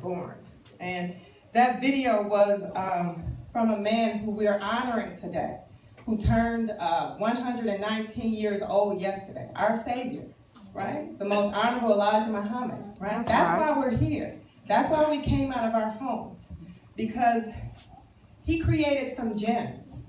born. And that video was from a man who we are honoring today, who turned 119 years old yesterday, our Savior, right? The most honorable Elijah Muhammad, right? That's why we're here. That's why we came out of our homes, because he created some gems.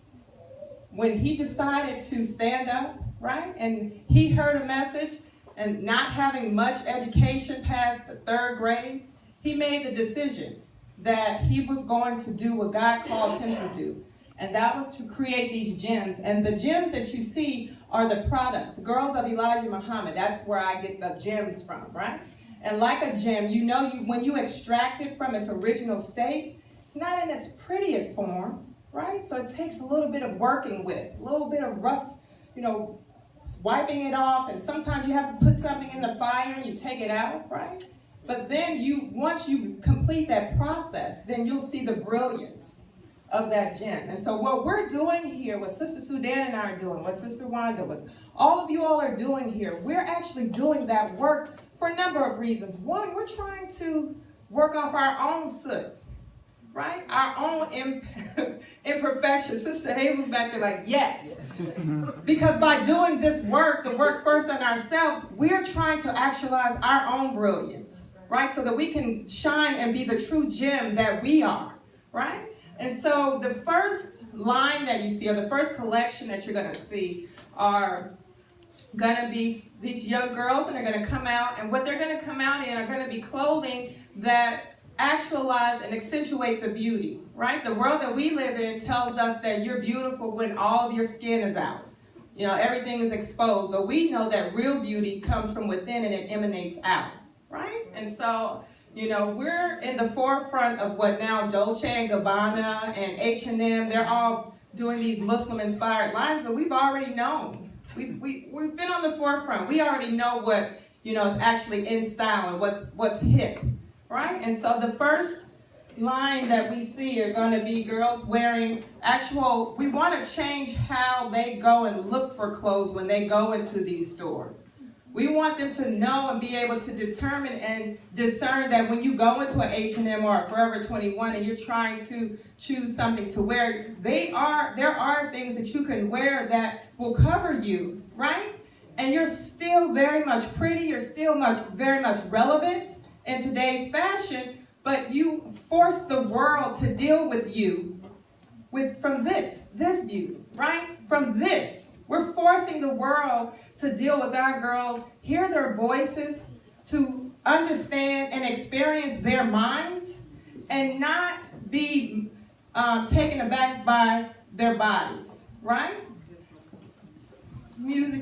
When he decided to stand up, right, and he heard a message, and not having much education past the 3rd grade, he made the decision that he was going to do what God called him to do. And that was to create these gems. And the gems that you see are the products. The Girls of Elijah Muhammad, that's where I get the gems from, right? And like a gem, you know, when you extract it from its original state, it's not in its prettiest form, right? So it takes a little bit of working with, a little bit of rough, wiping it off, and sometimes you have to put something in the fire and you take it out, right? But then once you complete that process, then you'll see the brilliance of that gem. And so what we're doing here, what Sister Sudan and I are doing, what Sister Wanda, what all of you all are doing here, we're actually doing that work for a number of reasons. One, we're trying to work off our own soot, right? Our own imperfections. Sister Hazel's back there like, yes. Because by doing this work, the work first on ourselves, we're trying to actualize our own brilliance, right? So that we can shine and be the true gem that we are, right? And so the first line that you see, or the first collection that you're going to see, are going to be these young girls, and they're going to come out, and what they're going to come out in are going to be clothing that actualize and accentuate the beauty, right? The world that we live in tells us that you're beautiful when all of your skin is out. Everything is exposed, but we know that real beauty comes from within and it emanates out, right? And so, we're in the forefront of what now Dolce & Gabbana and H&M, they're all doing these Muslim-inspired lines, but we've already known. We've been on the forefront. We already know what, is actually in style and what's hip. Right? And so the first line that we see are going to be girls wearing we want to change how they go and look for clothes when they go into these stores. We want them to know and be able to determine and discern that when you go into an H&M or a Forever 21 and you're trying to choose something to wear, there are things that you can wear that will cover you, right? And you're still very much pretty, you're still very much relevant in today's fashion, but you force the world to deal with you from this beauty, right? From this. We're forcing the world to deal with our girls, hear their voices, to understand and experience their minds, and not be taken aback by their bodies, right? Music.